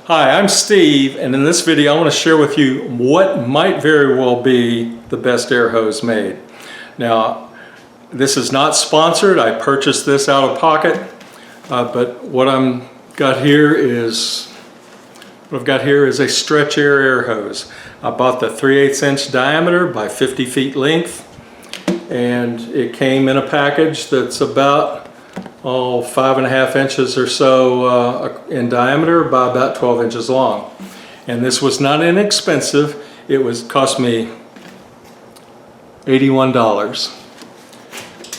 Hi, I'm Steve, and in this video I want to share with you what might very well be the best air hose made. Now, this is not sponsored. I purchased this out of pocket, but what I've got here is a stretch air hose. I bought the 3/8 inch diameter by 50 feet length, and it came in a package that's about 5.5 inches or so in diameter by about 12 inches long. And this was not inexpensive. It cost me $81.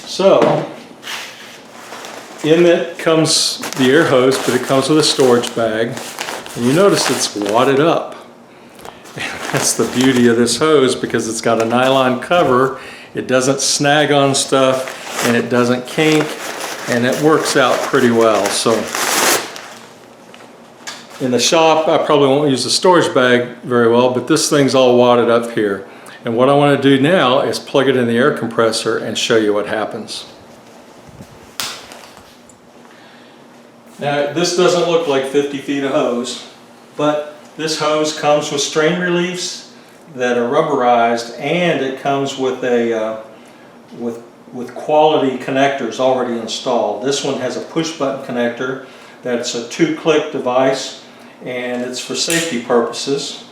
So in it comes the air hose, but it comes with a storage bag, and you notice it's wadded up. And that's the beauty of this hose, because it's got a nylon cover. It doesn't snag on stuff and it doesn't kink, and it works out pretty well. So in the shop I probably won't use the storage bag very well, but this thing's all wadded up here. And what I want to do now is plug it in the air compressor and show you what happens. Now, this doesn't look like 50 feet of hose, but this hose comes with strain reliefs that are rubberized, and it comes with a with quality connectors already installed. This one has a push button connector that's a 2-click device, and it's for safety purposes.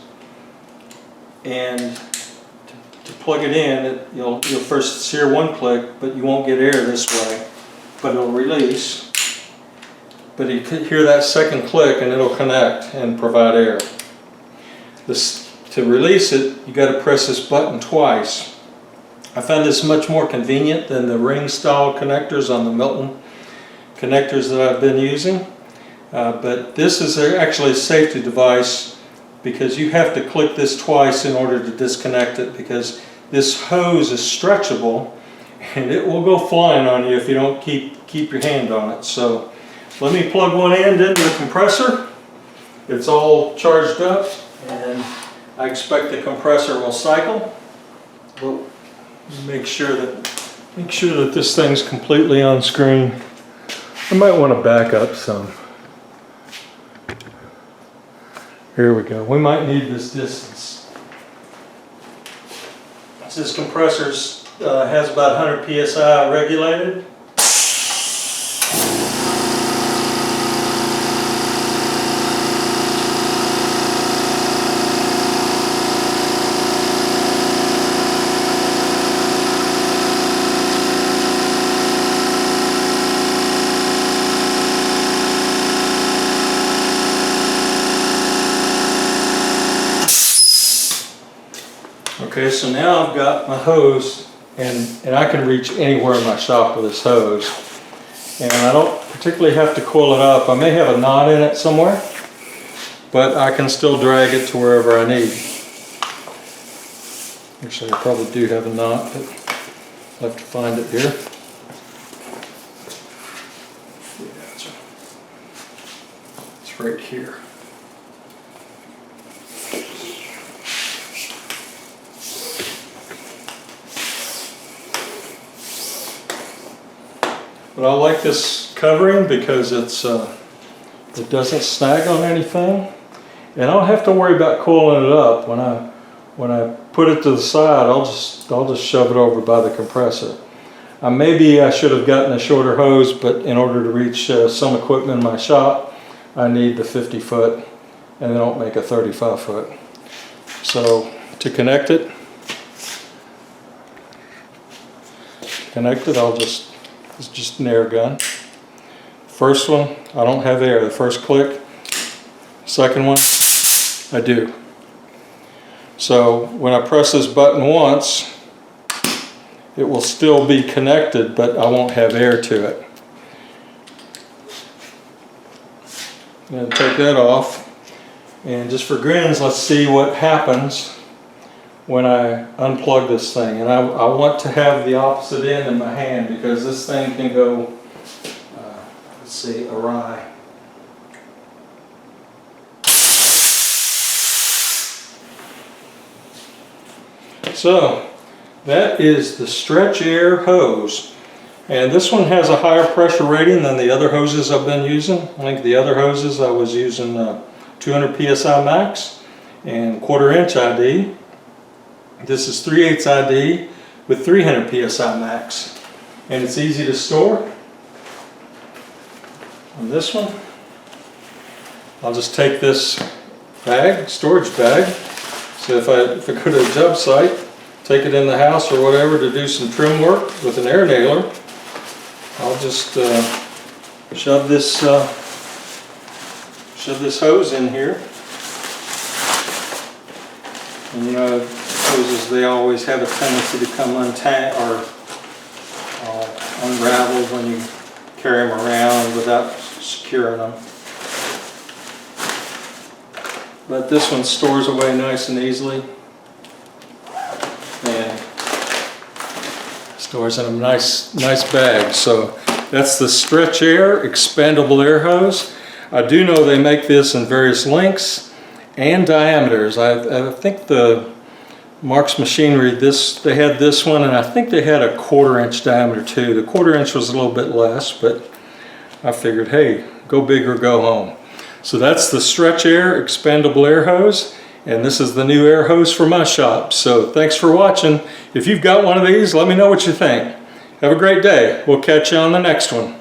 And to plug it in, you'll first sear 1 click, but you won't get air this way, but it'll release. But you can hear that 2nd click and it'll connect and provide air. To release it, you got to press this button twice. I found this much more convenient than the ring style connectors on the Milton connectors that I've been using. But this is actually a safety device, because you have to click this twice in order to disconnect it, because this hose is stretchable and it will go flying on you if you don't keep your hand on it. So let me plug one end into the compressor. It's all charged up, and I expect the compressor will cycle. We'll make sure that this thing's completely on screen. I might want to back up some. Here we go. We might need this distance. This compressor has about 100 psi regulated. Okay, so now I've got my hose, and I can reach anywhere in my shop with this hose. And I don't particularly have to coil it up. I may have a knot in it somewhere, but I can still drag it to wherever I need. Actually, I probably do have a knot, but I'll have to find it here. Yeah, it's right here. But I like this covering because it doesn't snag on anything, and I don't have to worry about coiling it up. When I put it to the side, I'll just shove it over by the compressor. Maybe I should have gotten a shorter hose, but in order to reach some equipment in my shop, I need the 50 foot, and they don't make a 35 foot. So to connect it, it's just an air gun. First one, I don't have air. The first click. Second one, I do. So when I press this button once, it will still be connected, but I won't have air to it. I'm going to take that off, and just for grins, let's see what happens when I unplug this thing. And I want to have the opposite end in my hand, because this thing can go, let's see, awry. So that is the stretch air hose. And this one has a higher pressure rating than the other hoses I've been using. I think the other hoses I was using 200 psi max, and 1/4 inch ID. This is 3/8 ID with 300 psi max, and it's easy to store. On this one, I'll just take this bag, storage bag. So if I go to a job site, take it in the house or whatever to do some trim work with an air nailer, I'll just shove this hose in here. And you know, hoses, they always have a tendency to come unraveled when you carry them around without securing them. But this one stores away nice and easily, and stores in a nice bag. So that's the Stretch Air expandable air hose. I do know they make this in various lengths and diameters. I think the Mark's Machinery, they had this one, and I think they had a 1/4 inch diameter too. The 1/4 inch was a little bit less, but I figured, hey, go big or go home. So that's the Stretch Air expandable air hose, and this is the new air hose for my shop. So thanks for watching. If you've got one of these, let me know what you think. Have a great day. We'll catch you on the next one.